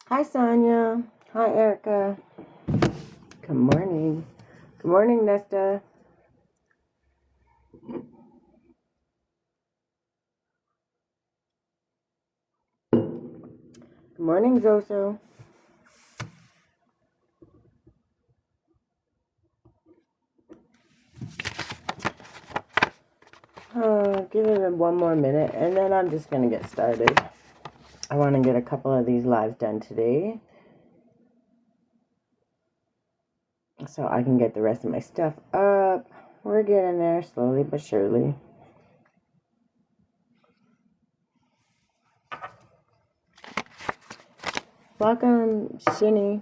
Hi, Sonia. Hi, Erica. Good morning. Good morning, Nesta. Good morning, Zoso. Give it one more minute, and then I'm just going to get started. I want to get a couple of these lives done today, so I can get the rest of my stuff up. We're getting there slowly but surely. Welcome, Shinny.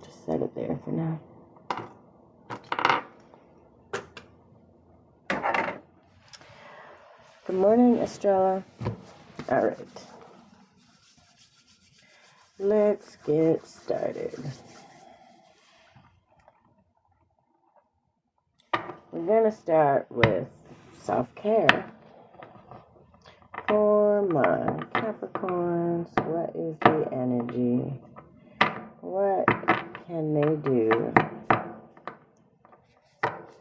Just set it there for now. Good morning, Estrella. All right. Let's get started. We're going to start with self-care. For my Capricorns, what is the energy? What can they do?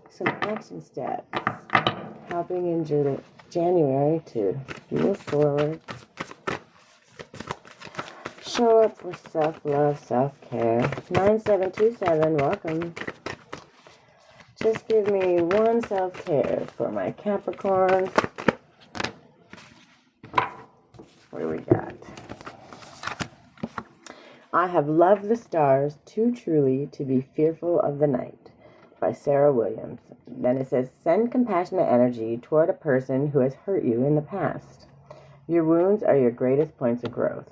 Some action steps. Helping in January to move forward. Show up for self-love, self-care. 9727, welcome. Just give me one self-care for my Capricorns. What do we got? I have loved the stars too truly to be fearful of the night, by Sarah Williams. Then it says, send compassionate energy toward a person who has hurt you in the past. Your wounds are your greatest points of growth.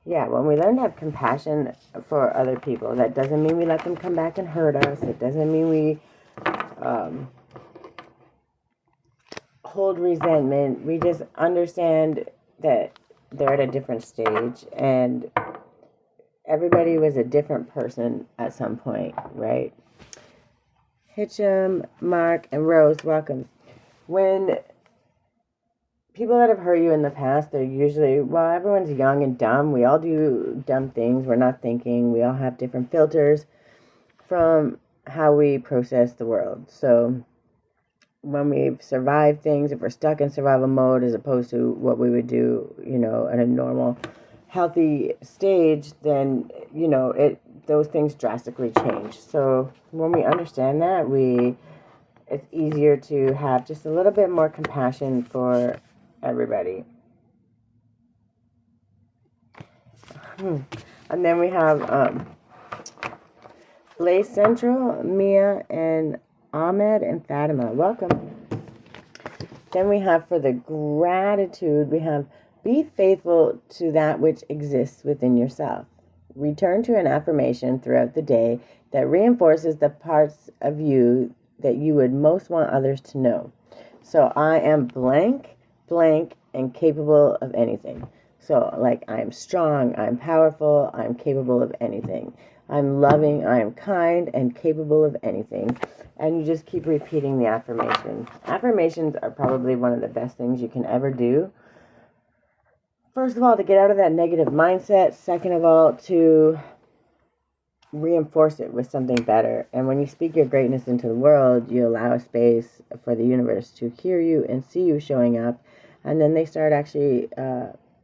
Yeah, when we learn to have compassion for other people, that doesn't mean we let them come back and hurt us. It doesn't mean we hold resentment. We just understand that they're at a different stage, and everybody was a different person at some point, right? Hitchum, Mark, and Rose, welcome. When people that have hurt you in the past, they're usually, well, everyone's young and dumb. We all do dumb things. We're not thinking. We all have different filters from how we process the world. So when we've survived things, if we're stuck in survival mode as opposed to what we would do, at a normal, healthy stage, then, those things drastically change. So when we understand that, it's easier to have just a little bit more compassion for everybody. And then we have Blaze Central, Mia, and Ahmed and Fatima. Welcome. Then we have for the gratitude, we have be faithful to that which exists within yourself. Return to an affirmation throughout the day that reinforces the parts of you that you would most want others to know. So I am blank, and capable of anything. So I am strong, I'm powerful, I'm capable of anything. I'm loving, I am kind, and capable of anything. And you just keep repeating the affirmation. Affirmations are probably one of the best things you can ever do. First of all, to get out of that negative mindset. Second of all, to reinforce it with something better. And when you speak your greatness into the world, you allow a space for the universe to hear you and see you showing up. And then they start actually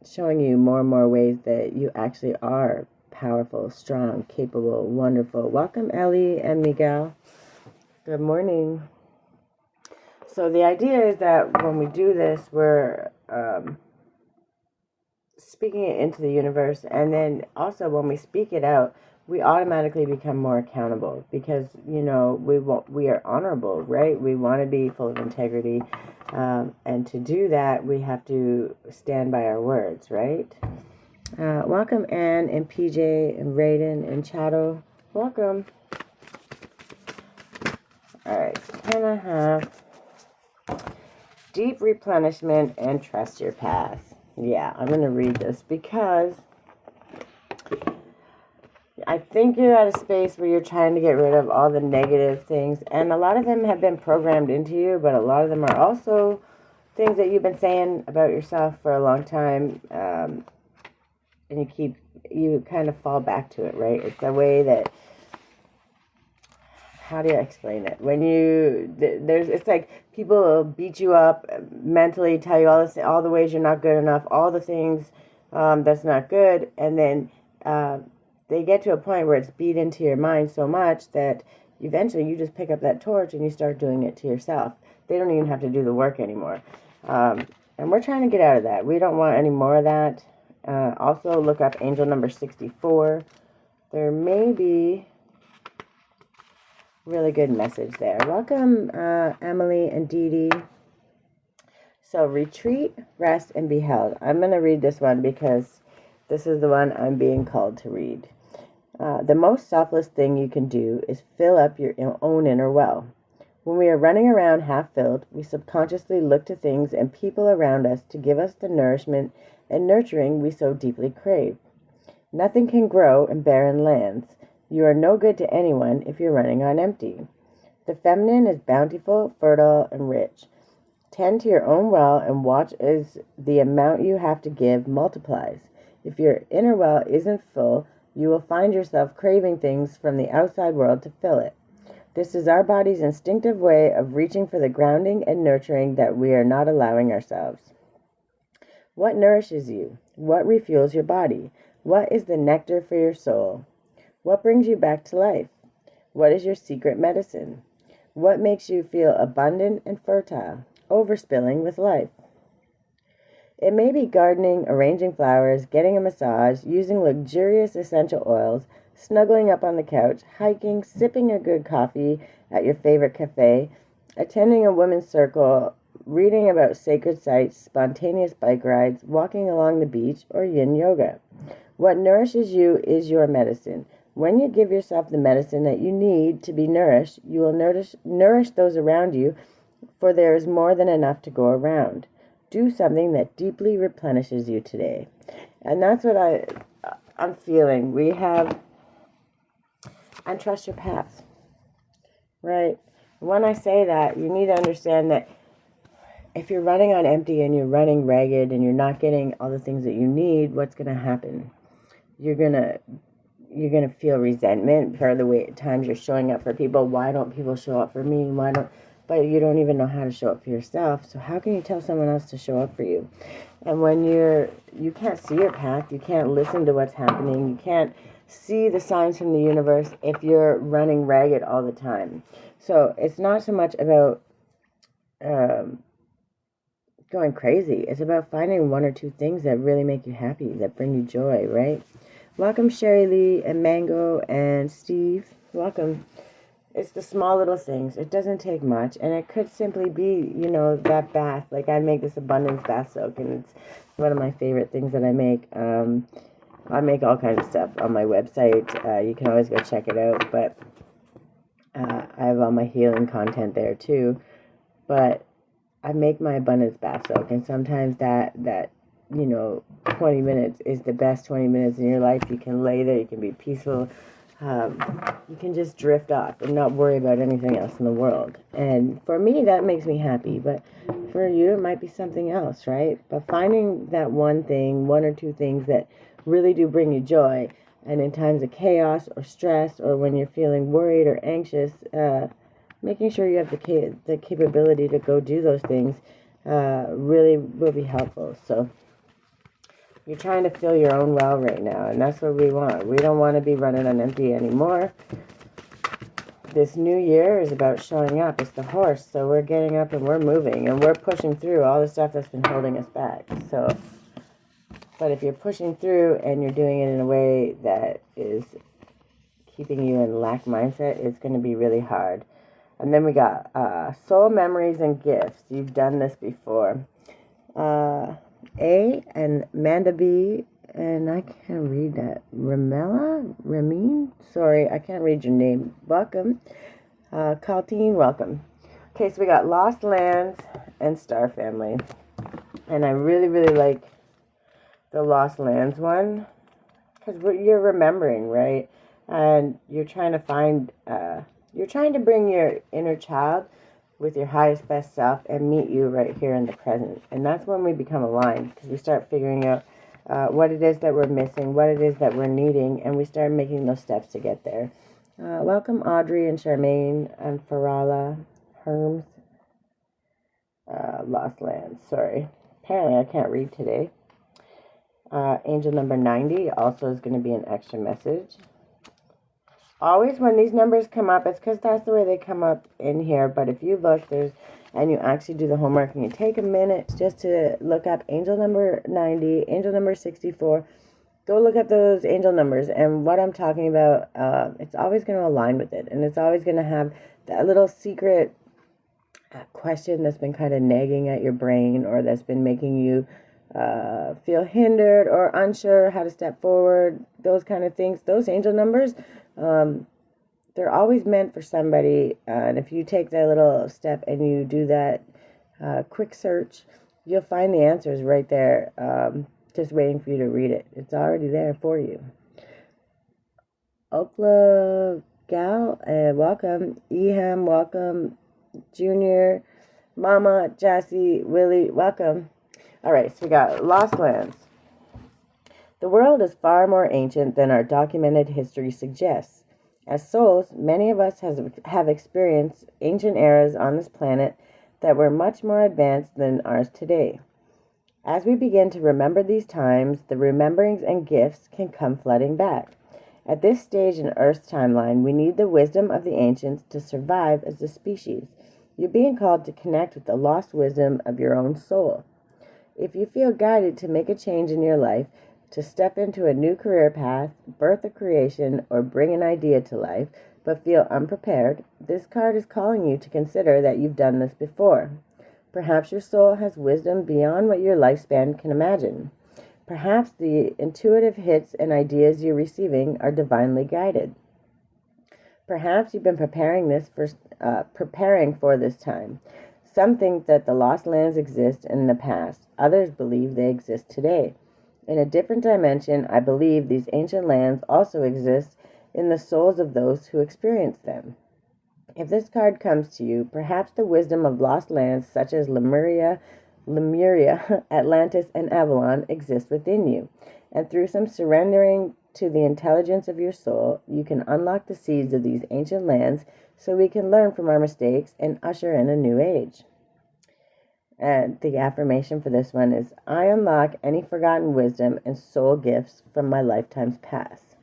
showing you more and more ways that you actually are powerful, strong, capable, wonderful. Welcome, Ellie and Miguel. Good morning. So the idea is that when we do this, we're speaking it into the universe, and then also when we speak it out, we automatically become more accountable because, you know, we are honorable, right? We want to be full of integrity. And to do that, we have to stand by our words, right? Welcome, Anne and PJ and Raiden and Chato. Welcome. All right. Can I have deep replenishment and trust your path? Yeah, I'm going to read this because I think you're at a space where you're trying to get rid of all the negative things, and a lot of them have been programmed into you, but a lot of them are also things that you've been saying about yourself for a long time, and you kind of fall back to it, right? It's a way that, how do you explain it? When it's like people will beat you up mentally, tell you all the ways you're not good enough, all the things that's not good, and then they get to a point where it's beat into your mind so much that eventually you just pick up that torch and you start doing it to yourself. They don't even have to do the work anymore. And we're trying to get out of that. We don't want any more of that. Also, look up angel number 64. There may be really good message there. Welcome, Emily and Dee Dee. So, retreat, rest, and be held. I'm going to read this one because this is the one I'm being called to read. The most selfless thing you can do is fill up your own inner well. When we are running around half filled, we subconsciously look to things and people around us to give us the nourishment and nurturing we so deeply crave. Nothing can grow in barren lands. You are no good to anyone if you're running on empty. The feminine is bountiful, fertile, and rich. Tend to your own well and watch as the amount you have to give multiplies. If your inner well isn't full, you will find yourself craving things from the outside world to fill it. This is our body's instinctive way of reaching for the grounding and nurturing that we are not allowing ourselves. What nourishes you? What refuels your body? What is the nectar for your soul? What brings you back to life? What is your secret medicine? What makes you feel abundant and fertile, overspilling with life? It may be gardening, arranging flowers, getting a massage, using luxurious essential oils, snuggling up on the couch, hiking, sipping a good coffee at your favorite cafe, attending a women's circle, reading about sacred sites, spontaneous bike rides, walking along the beach, or yin yoga. What nourishes you is your medicine. When you give yourself the medicine that you need to be nourished, you will nourish those around you, for there is more than enough to go around. Do something that deeply replenishes you today. And that's what I'm feeling. We have, and trust your path, right? When I say that, you need to understand that if you're running on empty and you're running ragged and you're not getting all the things that you need, what's going to happen? You're going to feel resentment for the way at times you're showing up for people. Why don't people show up for me? But you don't even know how to show up for yourself. So how can you tell someone else to show up for you? And when you can't see your path, you can't listen to what's happening, you can't see the signs from the universe if you're running ragged all the time. So it's not so much about going crazy. It's about finding one or two things that really make you happy, that bring you joy, right? Welcome, Sherry Lee and Mango and Steve. Welcome. It's the small little things. It doesn't take much. And it could simply be, that bath. Like I make this abundance bath soak, and it's one of my favorite things that I make. I make all kinds of stuff on my website. You can always go check it out. But I have all my healing content there too. But I make my abundance bath soak. And sometimes that 20 minutes is the best 20 minutes in your life. You can lay there. You can be peaceful. You can just drift off and not worry about anything else in the world. And for me, that makes me happy. But for you, it might be something else, right? But finding that one thing, one or two things that really do bring you joy, and in times of chaos or stress, or when you're feeling worried or anxious, making sure you have the capability to go do those things really will be helpful. So you're trying to fill your own well right now, and that's what we want. We don't want to be running on empty anymore. This new year is about showing up. It's the horse, so we're getting up and we're moving, and we're pushing through all the stuff that's been holding us back. But if you're pushing through and you're doing it in a way that is keeping you in lack mindset, it's going to be really hard. And then we got soul memories and gifts. You've done this before. A and Manda B, and I can't read that. Ramin? Sorry, I can't read your name. Welcome. Kalteen, welcome. Okay, so we got Lost Lands and Star Family. And I really, really like the Lost Lands one, because you're remembering, right? And you're trying to find, you're trying to bring your inner child with your highest, best self and meet you right here in the present. And that's when we become aligned, because we start figuring out what it is that we're missing, what it is that we're needing, and we start making those steps to get there. Welcome, Audrey and Charmaine and Farala, Herms, Lost Lands. Sorry. Apparently I can't read today. Angel number 90 also is going to be an extra message. Always when these numbers come up, it's because that's the way they come up in here. But if you look, and you actually do the homework and you take a minute just to look up angel number 90, angel number 64, go look up those angel numbers. And what I'm talking about, it's always going to align with it. And it's always going to have that little secret question that's been kind of nagging at your brain, or that's been making you feel hindered or unsure how to step forward, those kind of things. Those angel numbers, they're always meant for somebody, and if you take that little step and you do that quick search, you'll find the answers right there, just waiting for you to read it. It's already there for you. Okla Gal, welcome. Eham, welcome. Junior, Mama, Jassy, Willie, welcome. All right, so we got Lost Lands. The world is far more ancient than our documented history suggests. As souls, many of us have experienced ancient eras on this planet that were much more advanced than ours today. As we begin to remember these times, the rememberings and gifts can come flooding back. At this stage in Earth's timeline, we need the wisdom of the ancients to survive as a species. You're being called to connect with the lost wisdom of your own soul. If you feel guided to make a change in your life, to step into a new career path, birth a creation, or bring an idea to life, but feel unprepared, this card is calling you to consider that you've done this before. Perhaps your soul has wisdom beyond what your lifespan can imagine. Perhaps the intuitive hits and ideas you're receiving are divinely guided. Perhaps you've been preparing for this time. Some think that the lost lands exist in the past. Others believe they exist today. In a different dimension, I believe these ancient lands also exist in the souls of those who experience them. If this card comes to you, perhaps the wisdom of lost lands such as Lemuria, Atlantis, and Avalon exist within you. And through some surrendering to the intelligence of your soul, you can unlock the seeds of these ancient lands so we can learn from our mistakes and usher in a new age. And the affirmation for this one is, I unlock any forgotten wisdom and soul gifts from my lifetimes past.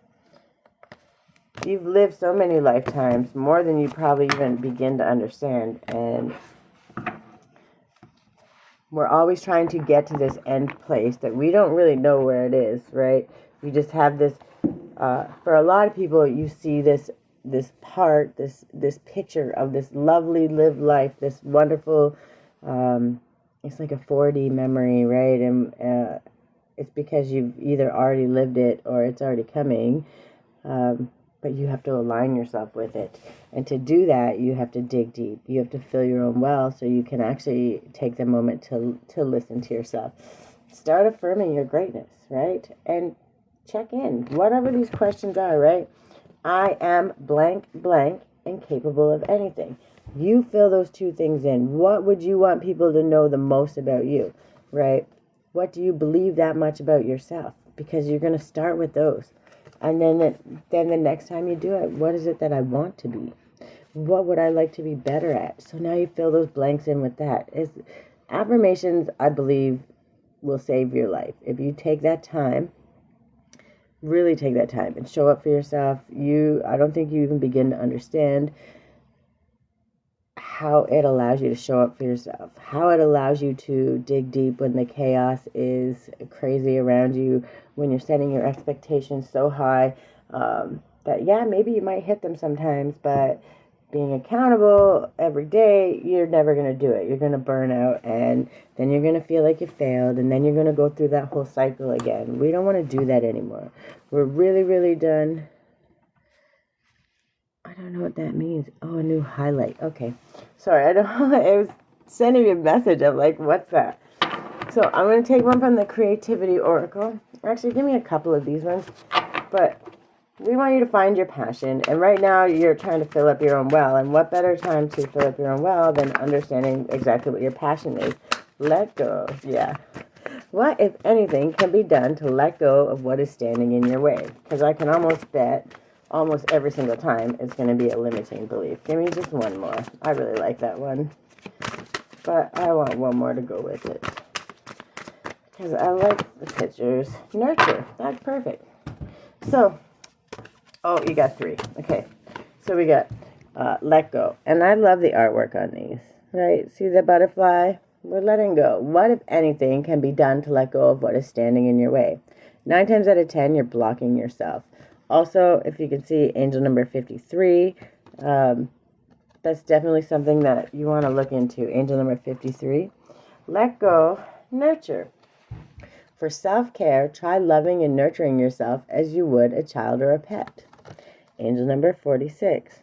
You've lived so many lifetimes, more than you probably even begin to understand. And we're always trying to get to this end place that we don't really know where it is, right? We just have this, for a lot of people, you see this picture of this lovely lived life, this wonderful, it's like a 4D memory, right? And it's because you've either already lived it or it's already coming, but you have to align yourself with it. And to do that, you have to dig deep. You have to fill your own well so you can actually take the moment to listen to yourself. Start affirming your greatness, right? And check in, whatever these questions are, right? I am blank, blank, and capable of anything. You fill those two things in. What would you want people to know the most about you, right? What do you believe that much about yourself? Because you're going to start with those. And then the next time you do it, what is it that I want to be? What would I like to be better at? So now you fill those blanks in with that. Affirmations, I believe, will save your life. If you take that time, really take that time and show up for yourself. I don't think you even begin to understand how it allows you to show up for yourself, how it allows you to dig deep when the chaos is crazy around you, when you're setting your expectations so high that But yeah, maybe you might hit them sometimes, but being accountable every day, you're never going to do it. You're going to burn out, and then you're going to feel like you failed, and then you're going to go through that whole cycle again. We don't want to do that anymore. We're really, really done. I don't know what that means. Oh, a new highlight. Okay. Sorry, I don't. It was sending me a message. I'm like, what's that? So I'm going to take one from the Creativity Oracle. Actually, give me a couple of these ones. But we want you to find your passion. And right now, you're trying to fill up your own well. And what better time to fill up your own well than understanding exactly what your passion is? Let go. Yeah. What, if anything, can be done to let go of what is standing in your way? Because I can almost bet almost every single time it's going to be a limiting belief. Give me just one more. I really like that one. But I want one more to go with it. Because I like the pictures. Nurture. That's perfect. So, oh, you got 3. Okay. So we got let go. And I love the artwork on these. Right? See the butterfly? We're letting go. What, if anything, can be done to let go of what is standing in your way? 9 times out of 10, you're blocking yourself. Also, if you can see angel number 53, that's definitely something that you want to look into. Angel number 53. Let go, nurture. For self-care, try loving and nurturing yourself as you would a child or a pet. Angel number 46.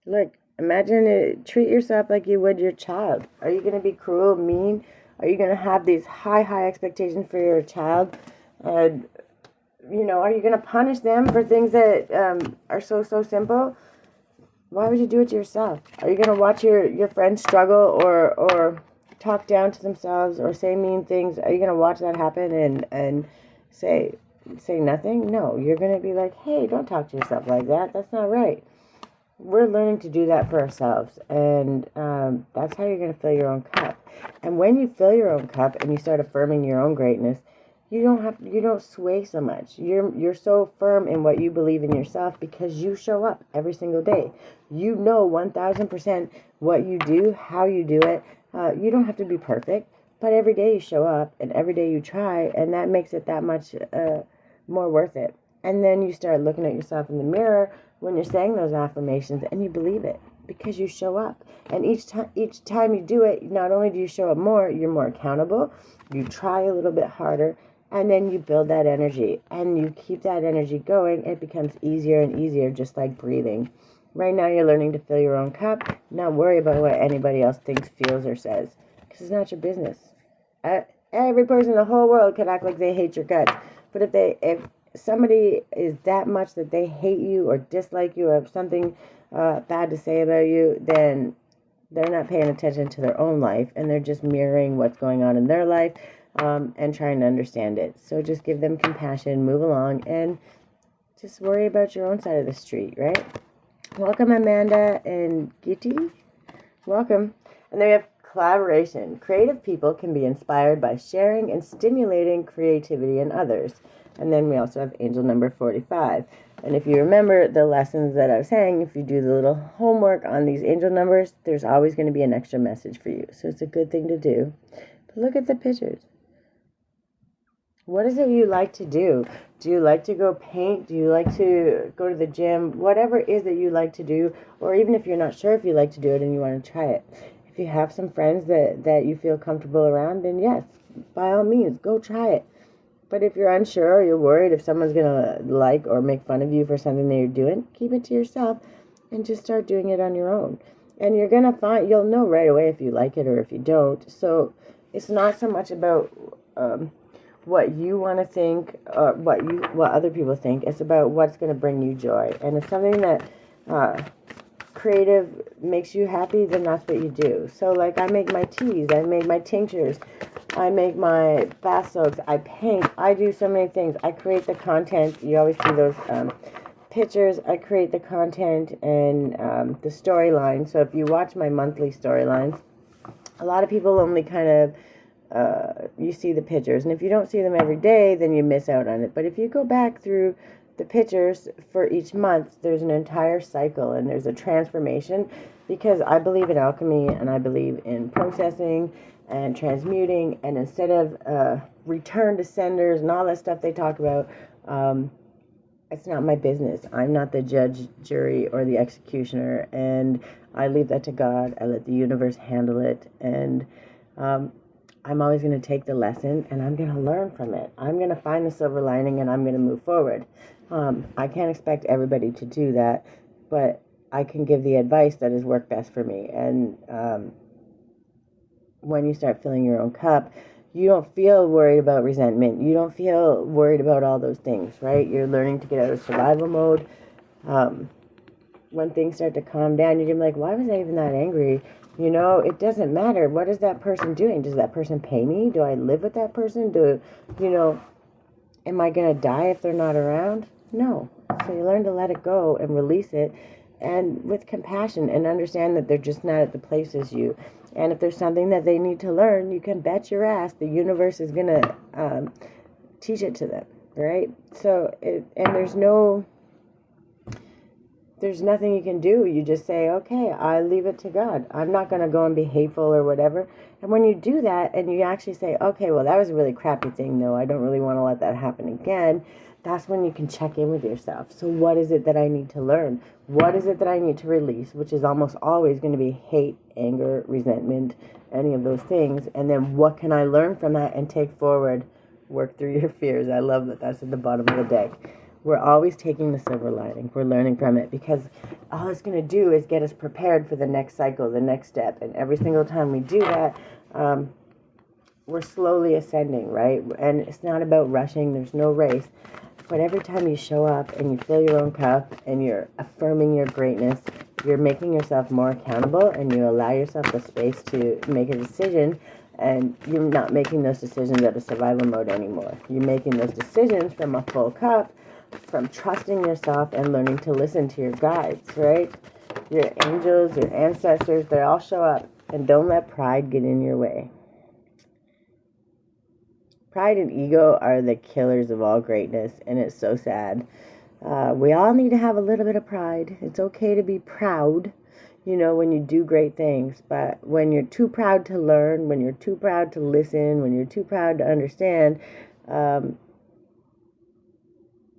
Look, imagine it, treat yourself like you would your child. Are you going to be cruel, mean? Are you going to have these high expectations for your child? And are you going to punish them for things that are so simple? Why would you do it to yourself? Are you going to watch your friends struggle or talk down to themselves or say mean things? Are you going to watch that happen and say nothing? No, you're going to be like, hey, don't talk to yourself like that. That's not right. We're learning to do that for ourselves, and that's how you're going to fill your own cup. And when you fill your own cup and you start affirming your own greatness, you don't sway so much. You're so firm in what you believe in yourself because you show up every single day. You know 1,000% what you do, how you do it. You don't have to be perfect, but every day you show up and every day you try, and that makes it that much more worth it. And then you start looking at yourself in the mirror when you're saying those affirmations, and you believe it because you show up. And each time you do it, not only do you show up more, you're more accountable. You try a little bit harder. And then you build that energy, and you keep that energy going. It becomes easier and easier, just like breathing. Right now, you're learning to fill your own cup, not worry about what anybody else thinks, feels, or says, because it's not your business. Every person in the whole world could act like they hate your guts, but if somebody is that much that they hate you or dislike you or have something bad to say about you, then they're not paying attention to their own life, and they're just mirroring what's going on in their life. And trying to understand it. So just give them compassion, move along, and just worry about your own side of the street, right? Welcome, Amanda and Gitty. Welcome. And then we have collaboration. Creative people can be inspired by sharing and stimulating creativity in others. And then we also have angel number 45. And if you remember the lessons that I was saying, if you do the little homework on these angel numbers, there's always going to be an extra message for you. So it's a good thing to do. But look at the pictures. What is it you like to do? Do you like to go paint? Do you like to go to the gym? Whatever it is that you like to do, or even if you're not sure if you like to do it and you want to try it. If you have some friends that you feel comfortable around, then yes, by all means, go try it. But if you're unsure or you're worried if someone's going to like or make fun of you for something that you're doing, keep it to yourself and just start doing it on your own. And you're going to you'll know right away if you like it or if you don't. So it's not so much about what you want to think or what other people think. It's about what's going to bring you joy. And if something that creative makes you happy, then that's what you do. So like I make my teas, I make my tinctures, I make my bath soaks, I paint, I do so many things. I create the content. You always see those pictures. I create the content and the storyline. So if you watch my monthly storylines, a lot of people only kind of you see the pictures, and if you don't see them every day, then you miss out on it. But if you go back through the pictures for each month, there's an entire cycle and there's a transformation, because I believe in alchemy and I believe in processing and transmuting, and instead of return to senders and all that stuff they talk about, it's not my business. I'm not the judge, jury, or the executioner, and I leave that to God. I let the universe handle it, and I'm always going to take the lesson, and I'm going to learn from it. I'm going to find the silver lining, and I'm going to move forward. I can't expect everybody to do that, but I can give the advice that has worked best for me. And when you start filling your own cup, you don't feel worried about resentment. You don't feel worried about all those things, right? You're learning to get out of survival mode. When things start to calm down, you're going to be like, why was I even that angry? You know, it doesn't matter. What is that person doing? Does that person pay me? Do I live with that person? Am I going to die if they're not around? No. So you learn to let it go and release it, and with compassion, and understand that they're just not at the place as you. And if there's something that they need to learn, you can bet your ass the universe is going to teach it to them, right? So, there's nothing you can do. You just say, okay, I leave it to God. I'm not going to go and be hateful or whatever. And when you do that and you actually say, okay, well, that was a really crappy thing, though. I don't really want to let that happen again. That's when you can check in with yourself. So what is it that I need to learn? What is it that I need to release? Which is almost always going to be hate, anger, resentment, any of those things. And then what can I learn from that and take forward? Work through your fears. I love that that's at the bottom of the deck. We're always taking the silver lining. We're learning from it, because all it's going to do is get us prepared for the next cycle, the next step. And every single time we do that, we're slowly ascending, right? And it's not about rushing. There's no race. But every time you show up and you fill your own cup and you're affirming your greatness, you're making yourself more accountable, and you allow yourself the space to make a decision, and you're not making those decisions out of survival mode anymore. You're making those decisions from a full cup, from trusting yourself and learning to listen to your guides, right? Your angels, your ancestors, they all show up, and don't let pride get in your way. Pride and ego are the killers of all greatness, and it's so sad. We all need to have a little bit of pride. It's okay to be proud, when you do great things. But when you're too proud to learn, when you're too proud to listen, when you're too proud to understand,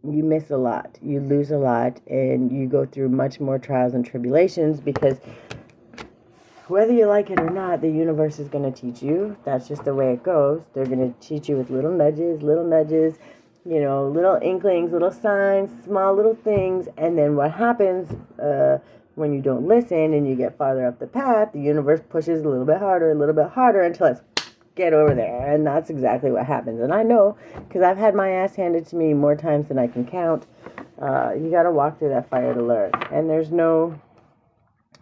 you miss a lot. You lose a lot, and you go through much more trials and tribulations, because whether you like it or not, the universe is going to teach you. That's just the way it goes. They're going to teach you with little nudges, little inklings, little signs, small little things. And then what happens when you don't listen and you get farther up the path, the universe pushes a little bit harder until it's get over there. And that's exactly what happens. And I know, because I've had my ass handed to me more times than I can count. You got to walk through that fire to learn. And there's no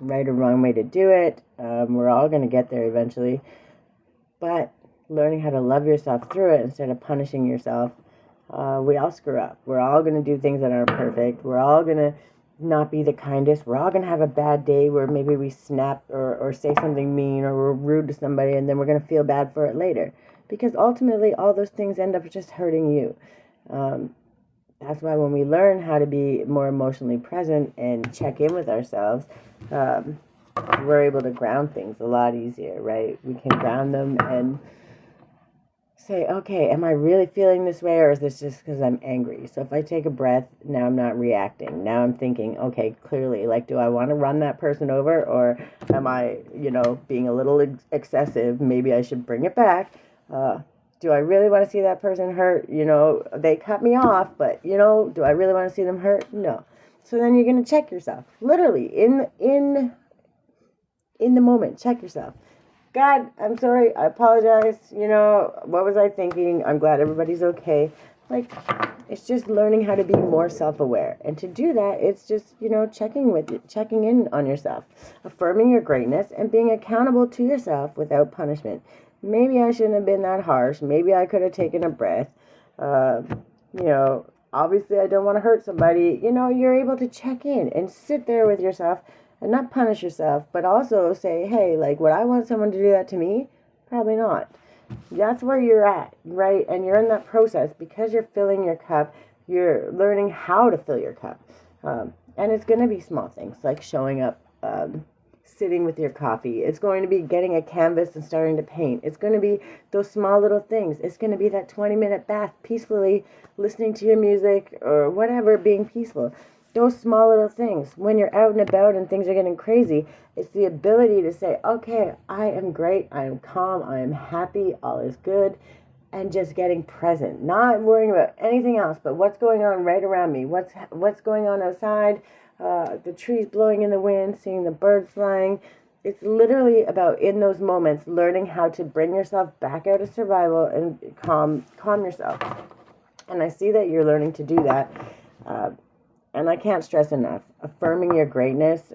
right or wrong way to do it. We're all going to get there eventually, but learning how to love yourself through it instead of punishing yourself. We all screw up. We're all going to do things that aren't perfect. We're all going to not be the kindest. We're all going to have a bad day where maybe we snap or say something mean, or we're rude to somebody, and then we're going to feel bad for it later, because ultimately all those things end up just hurting you. That's why when we learn how to be more emotionally present and check in with ourselves, we're able to ground things a lot easier, right? We can ground them and say, okay, am I really feeling this way, or is this just because I'm angry? So if I take a breath, now I'm not reacting. Now I'm thinking, okay, clearly, do I want to run that person over, or am I, being a little excessive? Maybe I should bring it back. Do I really want to see that person hurt? They cut me off, but, do I really want to see them hurt? No. So then you're going to check yourself. Literally, in the moment, check yourself. God, I'm sorry. I apologize. What was I thinking? I'm glad everybody's okay. It's just learning how to be more self-aware. And to do that, it's just, checking in on yourself, affirming your greatness, and being accountable to yourself without punishment. Maybe I shouldn't have been that harsh. Maybe I could have taken a breath. Obviously I don't want to hurt somebody. You're able to check in and sit there with yourself and not punish yourself, but also say, hey, would I want someone to do that to me? Probably not. That's where you're at, right? And you're in that process because you're filling your cup. You're learning how to fill your cup. And it's going to be small things like showing up sitting with your coffee. It's going to be getting a canvas and starting to paint. It's going to be those small little things. It's going to be that 20-minute bath peacefully, listening to your music or whatever, being peaceful. Those small little things. When you're out and about and things are getting crazy, it's the ability to say, okay, I am great, I am calm, I am happy, all is good, and just getting present. Not worrying about anything else but what's going on right around me, what's going on outside, the trees blowing in the wind, seeing the birds flying. It's literally about, in those moments, learning how to bring yourself back out of survival and calm yourself. And I see that you're learning to do that. And I can't stress enough, affirming your greatness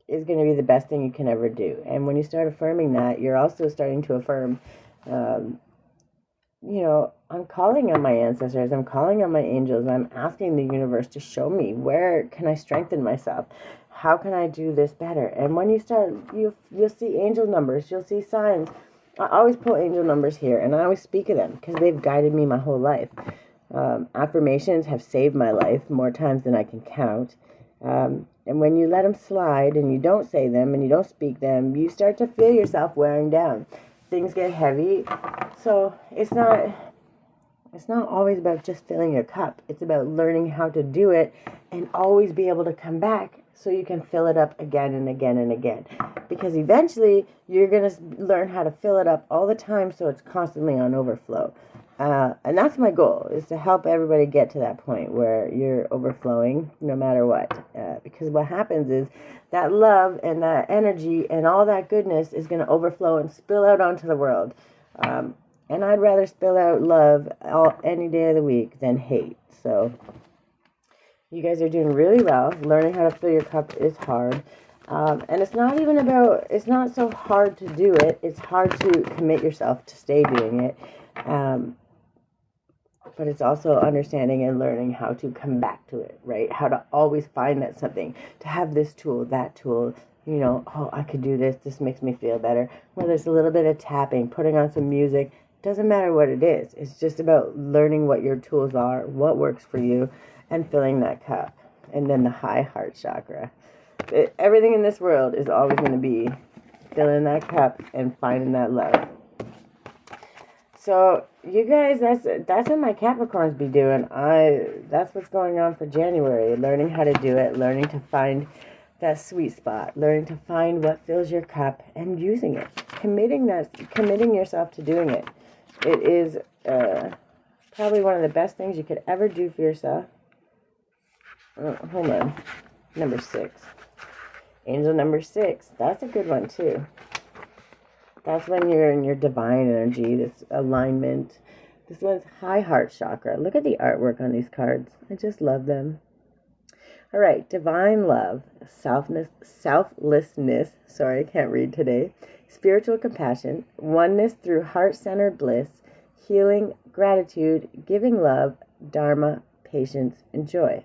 is going to be the best thing you can ever do. And when you start affirming that, you're also starting to affirm, I'm calling on my ancestors, I'm calling on my angels, I'm asking the universe to show me, where can I strengthen myself? How can I do this better? And when you start, you'll see angel numbers, you'll see signs. I always pull angel numbers here, and I always speak of them because they've guided me my whole life. Affirmations have saved my life more times than I can count. And when you let them slide and you don't say them and you don't speak them, you start to feel yourself wearing down. Things get heavy. So it's not always about just filling your cup. It's about learning how to do it and always be able to come back so you can fill it up again and again and again. Because eventually you're going to learn how to fill it up all the time so it's constantly on overflow. And that's my goal, is to help everybody get to that point where you're overflowing no matter what. Because what happens is that love and that energy and all that goodness is going to overflow and spill out onto the world. And I'd rather spill out love any day of the week than hate. So you guys are doing really well. Learning how to fill your cup is hard. And it's not so hard to do it. It's hard to commit yourself to stay doing it. But it's also understanding and learning how to come back to it, right? How to always find that something, to have this tool, that tool, oh, I could do this. This makes me feel better. Whether it's a little bit of tapping, putting on some music, doesn't matter what it is. It's just about learning what your tools are, what works for you, and filling that cup. And then the high heart chakra. Everything in this world is always going to be filling that cup and finding that love. So you guys, that's what my Capricorns be doing. That's what's going on for January. Learning how to do it, learning to find that sweet spot, learning to find what fills your cup and using it. Committing yourself to doing it. It is probably one of the best things you could ever do for yourself. Hold on. Number 6. Angel number 6. That's a good one too. That's when you're in your divine energy, this alignment. This one's high heart chakra. Look at the artwork on these cards. I just love them. All right, divine love, selflessness, sorry, I can't read today, spiritual compassion, oneness through heart-centered bliss, healing, gratitude, giving love, dharma, patience, and joy.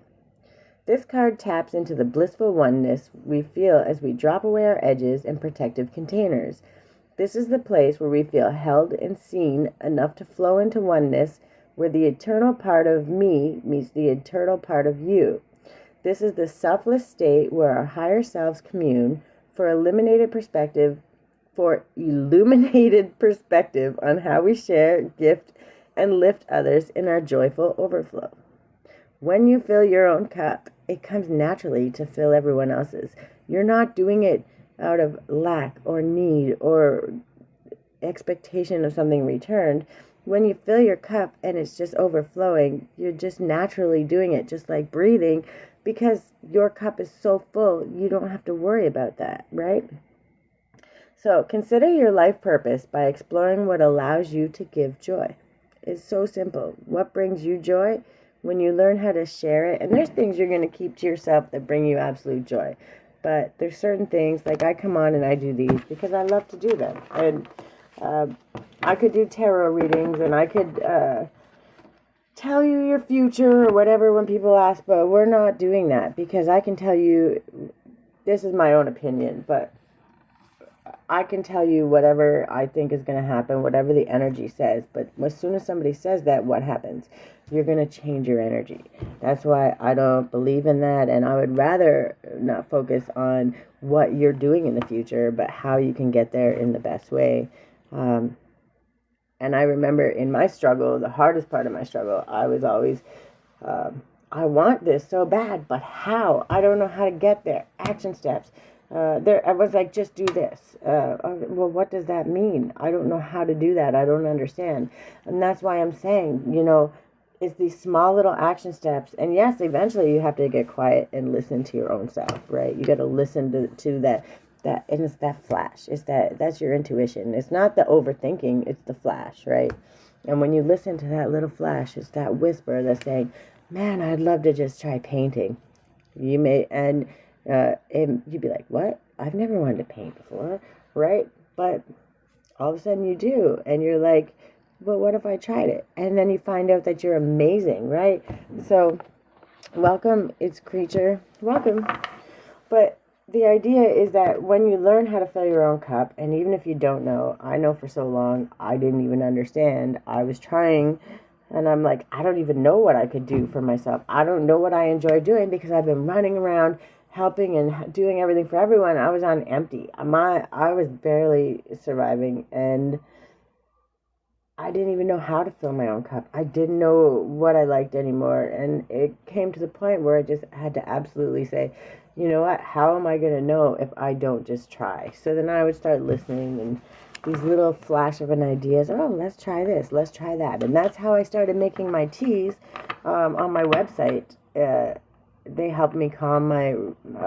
This card taps into the blissful oneness we feel as we drop away our edges and protective containers. This is the place where we feel held and seen enough to flow into oneness, where the eternal part of me meets the eternal part of you. This is the selfless state where our higher selves commune for illuminated perspective on how we share, gift, and lift others in our joyful overflow. When you fill your own cup, it comes naturally to fill everyone else's. You're not doing it out of lack or need or expectation of something returned. When you fill your cup and it's just overflowing, you're just naturally doing it, just like breathing, because your cup is so full, you don't have to worry about that, right? So consider your life purpose by exploring what allows you to give joy. It's so simple. What brings you joy? When you learn how to share it, and there's things you're going to keep to yourself that bring you absolute joy. But there's certain things, like I come on and I do these because I love to do them. And I could do tarot readings and I could tell you your future or whatever when people ask, but we're not doing that because I can tell you, this is my own opinion, but I can tell you whatever I think is going to happen, whatever the energy says. But as soon as somebody says that, what happens? You're going to change your energy. That's why I don't believe in that. And I would rather not focus on what you're doing in the future, but how you can get there in the best way. And I remember in my struggle, the hardest part of my struggle, I was always, I want this so bad, but how? I don't know how to get there. Action steps. I was like, just do this. Well, what does that mean? I don't know how to do that. I don't understand. And that's why I'm saying, it's these small little action steps. And yes, eventually you have to get quiet and listen to your own self, right? You got to listen to that, and it's that flash. That's your intuition. It's not the overthinking, it's the flash, right? And when you listen to that little flash, it's that whisper that's saying, man, I'd love to just try painting. And you'd be like, what? I've never wanted to paint before, right? But all of a sudden you do, and you're like, but what if I tried it? And then you find out that you're amazing, right? So, welcome, it's Creature. Welcome. But the idea is that when you learn how to fill your own cup, and even if you don't know, I know for so long, I didn't even understand. I was trying, and I'm like, I don't even know what I could do for myself. I don't know what I enjoy doing because I've been running around helping and doing everything for everyone. I was on empty. I was barely surviving, and I didn't even know how to fill my own cup. I didn't know what I liked anymore. And it came to the point where I just had to absolutely say, you know what? How am I going to know if I don't just try? So then I would start listening, and these little flash of an ideas. Oh, let's try this. Let's try that. And that's how I started making my teas on my website. They helped me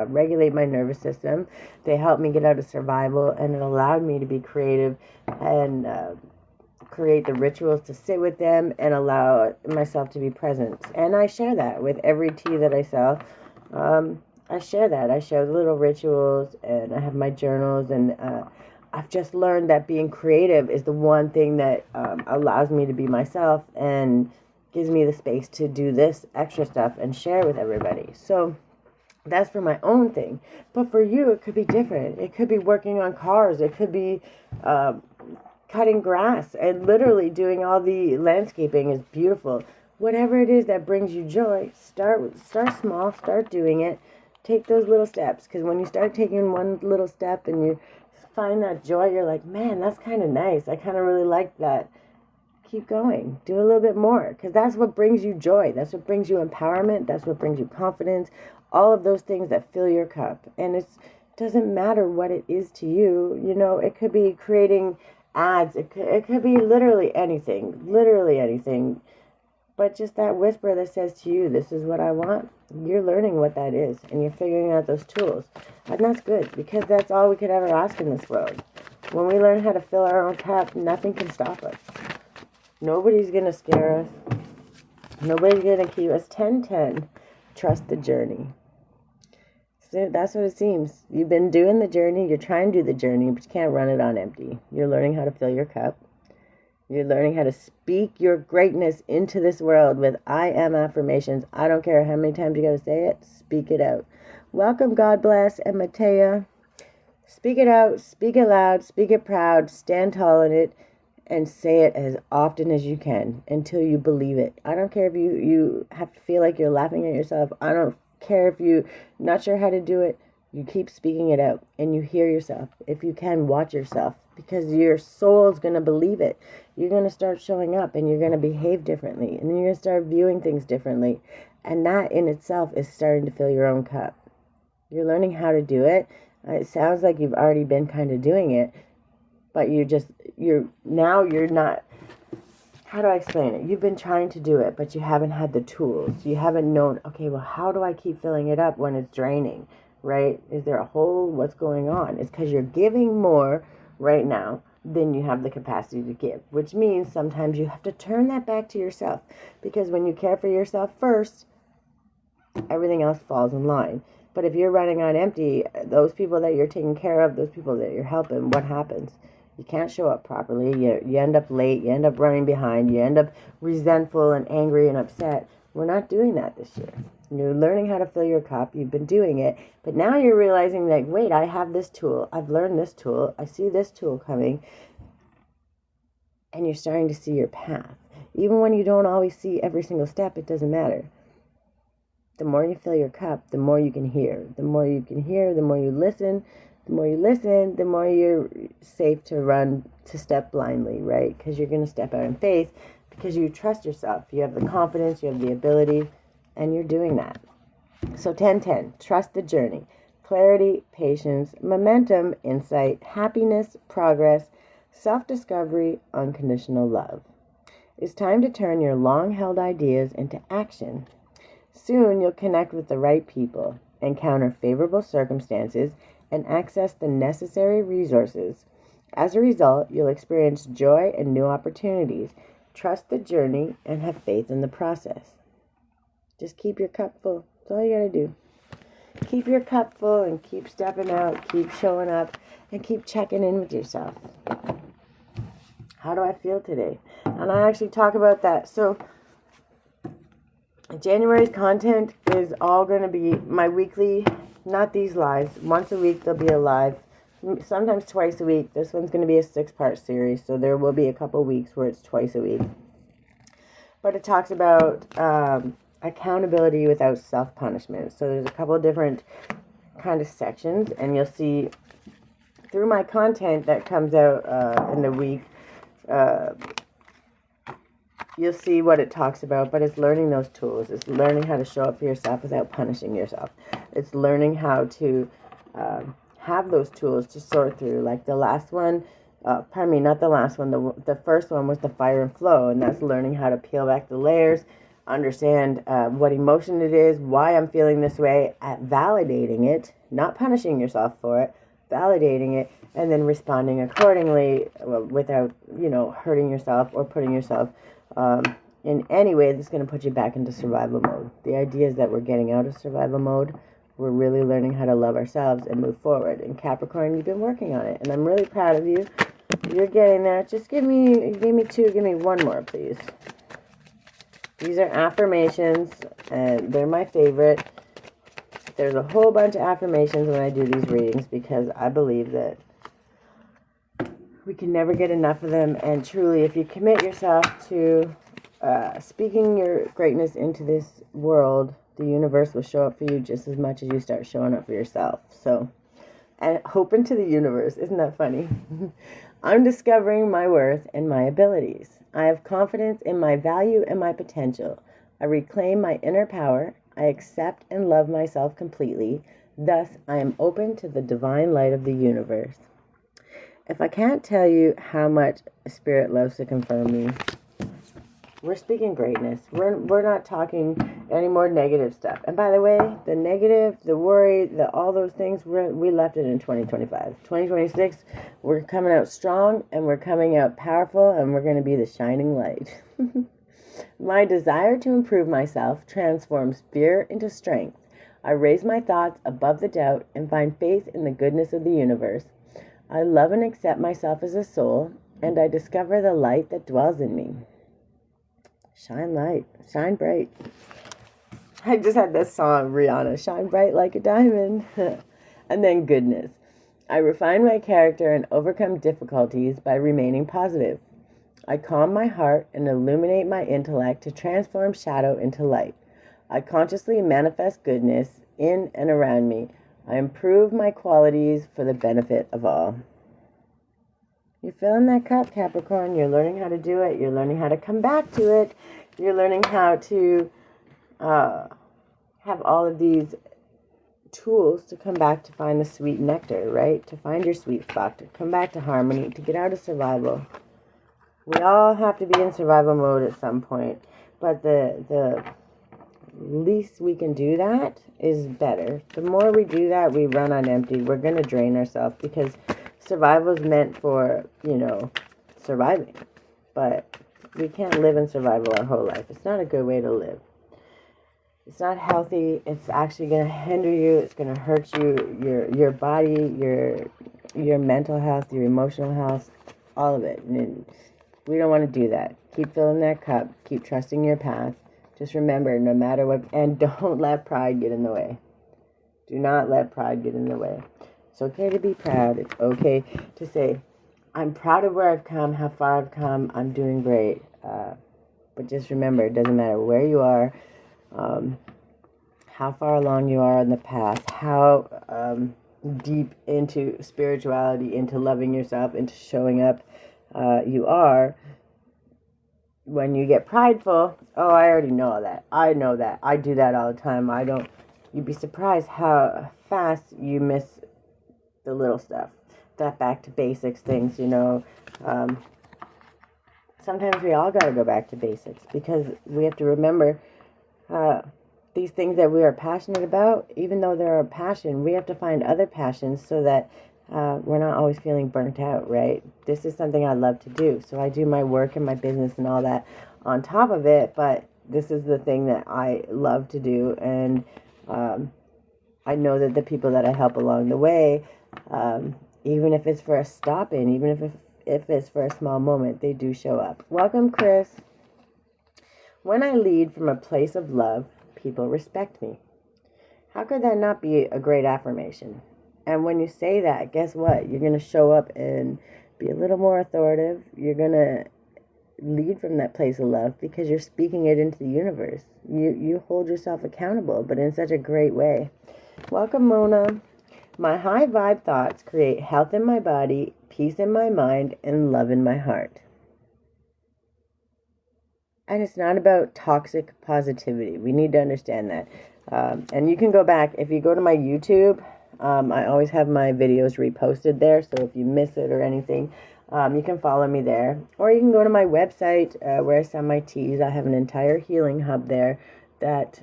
regulate my nervous system. They helped me get out of survival, and it allowed me to be creative and create the rituals to sit with them and allow myself to be present. And I share that with every tea that I sell. I share that. I share the little rituals, and I have my journals, and I've just learned that being creative is the one thing that allows me to be myself and gives me the space to do this extra stuff and share with everybody. So that's for my own thing. But for you, it could be different. It could be working on cars. It could be cutting grass, and literally doing all the landscaping is beautiful. Whatever it is that brings you joy, start small, start doing it. Take those little steps, because when you start taking one little step and you find that joy, you're like, man, that's kind of nice. I kind of really like that. Keep going. Do a little bit more, because that's what brings you joy. That's what brings you empowerment. That's what brings you confidence. All of those things that fill your cup. And it doesn't matter what it is to you. It could be creating ads. It could be literally anything. But just that whisper that says to you, this is what I want. You're learning what that is, and you're figuring out those tools. And that's good, because that's all we could ever ask in this world. When we learn how to fill our own cup, nothing can stop us. Nobody's going to scare us. Nobody's going to keep us. 10-10. Trust the journey. So that's what it seems. You've been doing the journey. You're trying to do the journey, but you can't run it on empty. You're learning how to fill your cup. You're learning how to speak your greatness into this world with I am affirmations. I don't care how many times you got to say it. Speak it out. Welcome, God bless, and Matea. Speak it out. Speak it loud. Speak it proud. Stand tall in it. And say it as often as you can until you believe it. I don't care if you have to feel like you're laughing at yourself. I don't care if you're not sure how to do it. You keep speaking it out, and you hear yourself. If you can, watch yourself, because your soul's going to believe it. You're going to start showing up, and you're going to behave differently, and then you're going to start viewing things differently. And that in itself is starting to fill your own cup. You're learning how to do it. It sounds like you've already been kind of doing it, but you're not, how do I explain it? You've been trying to do it, but you haven't had the tools. You haven't known, okay, well, how do I keep filling it up when it's draining, right? Is there a hole? What's going on? It's because you're giving more right now than you have the capacity to give, which means sometimes you have to turn that back to yourself, because when you care for yourself first, everything else falls in line. But if you're running on empty, those people that you're taking care of, those people that you're helping, what happens? You can't show up properly. You end up late. You end up running behind. You end up resentful and angry and upset. We're not doing that this year. You're learning how to fill your cup. You've been doing it. But now you're realizing that, wait, I have this tool. I've learned this tool. I see this tool coming. And you're starting to see your path. Even when you don't always see every single step, it doesn't matter. The more you fill your cup, the more you can hear. The more you can hear, the more you listen. The more you listen, the more you're safe to step blindly, right? Because you're going to step out in faith because you trust yourself. You have the confidence, you have the ability, and you're doing that. So 10-10, trust the journey. Clarity, patience, momentum, insight, happiness, progress, self-discovery, unconditional love. It's time to turn your long-held ideas into action. Soon you'll connect with the right people, encounter favorable circumstances, and access the necessary resources. As a result, you'll experience joy and new opportunities. Trust the journey and have faith in the process. Just keep your cup full. That's all you gotta do. Keep your cup full and keep stepping out, keep showing up, and keep checking in with yourself. How do I feel today? And I actually talk about that. So January's content is all going to be my weekly, not these lives. Once a week there'll be a live, sometimes twice a week. This one's going to be a 6-part series, so there will be a couple weeks where it's twice a week. But it talks about accountability without self-punishment. So there's a couple of different kind of sections, and you'll see through my content that comes out in the week, you'll see what it talks about, but it's learning those tools. It's learning how to show up for yourself without punishing yourself. It's learning how to have those tools to sort through. Like the last one, not the last one, the first one was the fire and flow, and that's learning how to peel back the layers, understand what emotion it is, why I'm feeling this way, at validating it, not punishing yourself for it, validating it, and then responding accordingly without, hurting yourself or putting yourself in any way that's going to put you back into survival mode. The idea is that we're getting out of survival mode. We're really learning how to love ourselves and move forward. And Capricorn, you've been working on it, and I'm really proud of you. You're getting there. Just give me 2, give me 1 more, please. These are affirmations, and they're my favorite. There's a whole bunch of affirmations when I do these readings because I believe that we can never get enough of them. And truly, if you commit yourself to speaking your greatness into this world, the universe will show up for you just as much as you start showing up for yourself. So, and open to the universe. Isn't that funny? I'm discovering my worth and my abilities. I have confidence in my value and my potential. I reclaim my inner power. I accept and love myself completely. Thus, I am open to the divine light of the universe. If I can't tell you how much Spirit loves to confirm me, we're speaking greatness. We're not talking any more negative stuff. And by the way, the negative, the worry, all those things, we left it in 2025. 2026, we're coming out strong, and we're coming out powerful, and we're going to be the shining light. My desire to improve myself transforms fear into strength. I raise my thoughts above the doubt and find faith in the goodness of the universe. I love and accept myself as a soul, and I discover the light that dwells in me. Shine light, shine bright. I just had this song, Rihanna, shine bright like a diamond. And then goodness. I refine my character and overcome difficulties by remaining positive. I calm my heart and illuminate my intellect to transform shadow into light. I consciously manifest goodness in and around me. I improve my qualities for the benefit of all. You're filling that cup, Capricorn. You're learning how to do it. You're learning how to come back to it. You're learning how to have all of these tools to come back to find the sweet nectar, right? To find your sweet spot, to come back to harmony, to get out of survival. We all have to be in survival mode at some point, but the least we can do that is better. The more we do that, we run on empty. We're going to drain ourselves because survival is meant for, surviving. But we can't live in survival our whole life. It's not a good way to live. It's not healthy. It's actually going to hinder you. It's going to hurt you, your body, your mental health, your emotional health, all of it. And we don't want to do that. Keep filling that cup. Keep trusting your path. Just remember, no matter what, and don't let pride get in the way. Do not let pride get in the way. It's okay to be proud. It's okay to say, I'm proud of where I've come, how far I've come. I'm doing great. But just remember, it doesn't matter where you are, how far along you are in the path, how deep into spirituality, into loving yourself, into showing up you are. When you get prideful, oh, I already know all that. I know that. I do that all the time. You'd be surprised how fast you miss the little stuff. That back to basics things, sometimes we all got to go back to basics because we have to remember these things that we are passionate about. Even though they're a passion, we have to find other passions so that we're not always feeling burnt out, right? This is something I love to do. So I do my work and my business and all that on top of it, but this is the thing that I love to do. And I know that the people that I help along the way, even if it's for a stop-in, even if it's for a small moment, they do show up. Welcome, Chris. When I lead from a place of love, people respect me. How could that not be a great affirmation? And when you say that, guess what? You're going to show up and be a little more authoritative. You're going to lead from that place of love because you're speaking it into the universe. You hold yourself accountable, but in such a great way. Welcome, Mona. My high vibe thoughts create health in my body, peace in my mind, and love in my heart. And it's not about toxic positivity. We need to understand that. And you can go back. If you go to my YouTube, I always have my videos reposted there. So if you miss it or anything, you can follow me there. Or you can go to my website where I sell my teas. I have an entire healing hub there that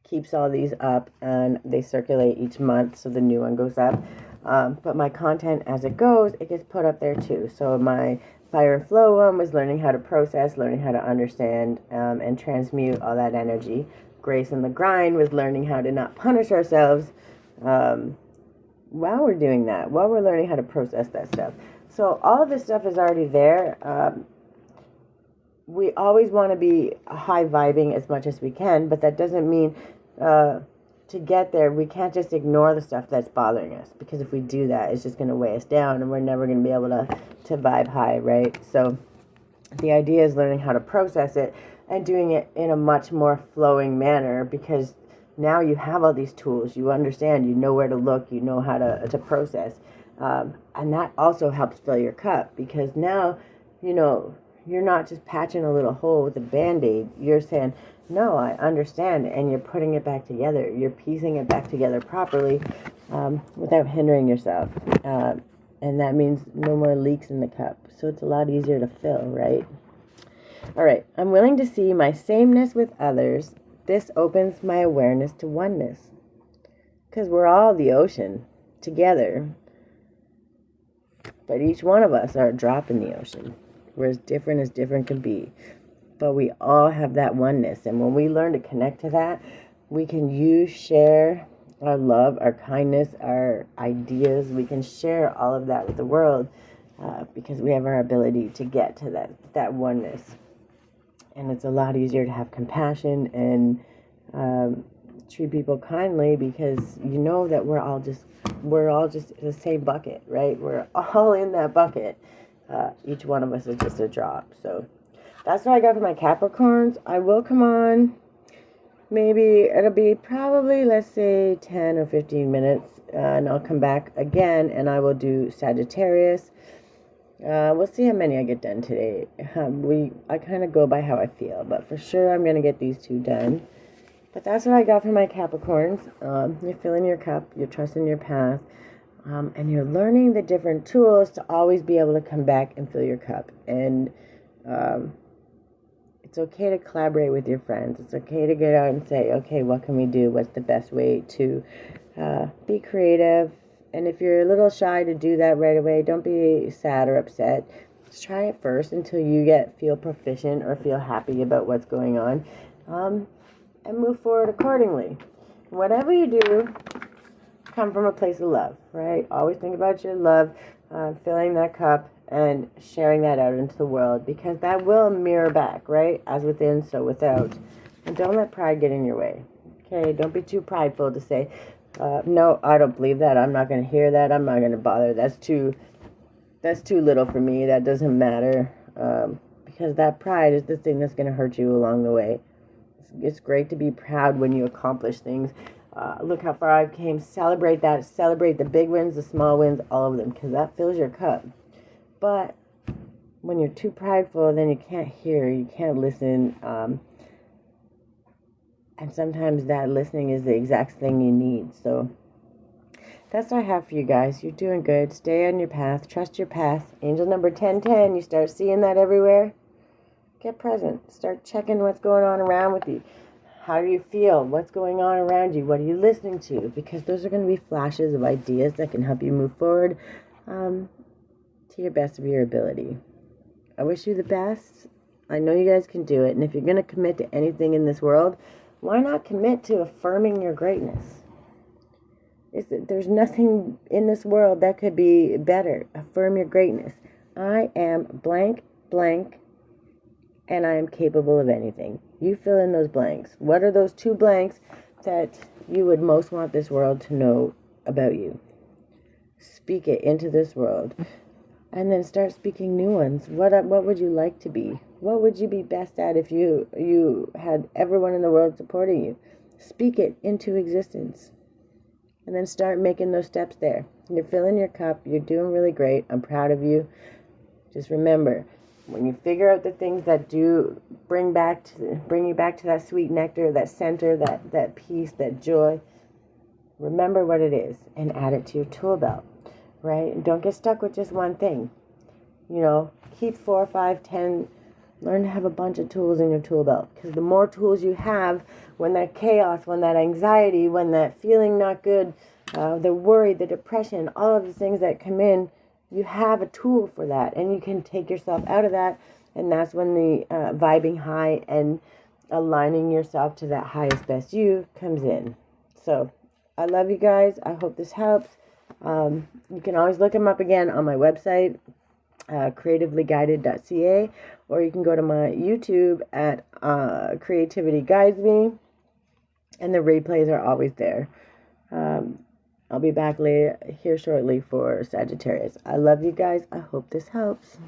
keeps all these up, and they circulate each month, so the new one goes up. But my content as it goes, it gets put up there too. So my Fire and Flow one was learning how to process, learning how to understand, and transmute all that energy. Grace in the Grind was learning how to not punish ourselves while we're doing that, while we're learning how to process that stuff. So all of this stuff is already there. We always want to be high vibing as much as we can, but that doesn't mean to get there, we can't just ignore the stuff that's bothering us, because if we do that, it's just going to weigh us down and we're never going to be able to vibe high, right? So the idea is learning how to process it and doing it in a much more flowing manner, because now you have all these tools, you understand, you know where to look, you know how to process. And that also helps fill your cup, because now, you're not just patching a little hole with a Band-Aid. You're saying, no, I understand, and you're putting it back together. You're piecing it back together properly without hindering yourself. And that means no more leaks in the cup. So it's a lot easier to fill, right? All right. I'm willing to see my sameness with others. This opens my awareness to oneness. Because we're all the ocean together. But each one of us are a drop in the ocean. We're as different can be. But we all have that oneness. And when we learn to connect to that, we can share our love, our kindness, our ideas. We can share all of that with the world because we have our ability to get to that oneness. And it's a lot easier to have compassion and treat people kindly, because you know that we're all just the same bucket, right? We're all in that bucket. Each one of us is just a drop. So that's what I got for my Capricorns. I will come on. Maybe it'll be probably, let's say, 10 or 15 minutes. And I'll come back again and I will do Sagittarius. We'll see how many I get done today. I kind of go by how I feel. But for sure, I'm going to get these two done. But that's what I got for my Capricorns. You're filling your cup. You're trusting your path. And you're learning the different tools to always be able to come back and fill your cup. And it's okay to collaborate with your friends. It's okay to get out and say, okay, what can we do? What's the best way to be creative? And if you're a little shy to do that right away, don't be sad or upset. Just try it first until you feel proficient or feel happy about what's going on. And move forward accordingly. Whatever you do, come from a place of love, right? Always think about your love, filling that cup and sharing that out into the world, because that will mirror back, right? As within, so without. And don't let pride get in your way. Okay, don't be too prideful to say, no, I don't believe that. I'm not going to hear that. I'm not going to bother. That's too little for me. That doesn't matter. Because that pride is the thing that's going to hurt you along the way. It's great to be proud when you accomplish things. Look how far I've came. Celebrate that. Celebrate the big wins, the small wins, all of them, because that fills your cup. But when you're too prideful, then you can't hear, you can't listen. And sometimes that listening is the exact thing you need. So that's what I have for you guys. You're doing good. Stay on your path. Trust your path. Angel number 1010. You start seeing that everywhere. Get present. Start checking what's going on around with you. How do you feel? What's going on around you? What are you listening to? Because those are going to be flashes of ideas that can help you move forward to your best of your ability. I wish you the best. I know you guys can do it. And if you're going to commit to anything in this world, why not commit to affirming your greatness? There's nothing in this world that could be better. Affirm your greatness. I am blank, blank, and I am capable of anything. You fill in those blanks. What are those 2 blanks that you would most want this world to know about you? Speak it into this world. And then start speaking new ones. What would you like to be? What would you be best at if you had everyone in the world supporting you? Speak it into existence. And then start making those steps there. You're filling your cup. You're doing really great. I'm proud of you. Just remember, when you figure out the things that do bring you back to that sweet nectar, that center, that peace, that joy, remember what it is and add it to your tool belt. Right? And don't get stuck with just one thing. Keep 4, 5, 10. Learn to have a bunch of tools in your tool belt. Because the more tools you have, when that chaos, when that anxiety, when that feeling not good, the worry, the depression, all of the things that come in, you have a tool for that. And you can take yourself out of that. And that's when the vibing high and aligning yourself to that highest best you comes in. So, I love you guys. I hope this helps. You can always look them up again on my website, creativelyguided.ca, or you can go to my YouTube at Creativity Guides Me, and the replays are always there. I'll be back here shortly for Sagittarius. I love you guys. I hope this helps.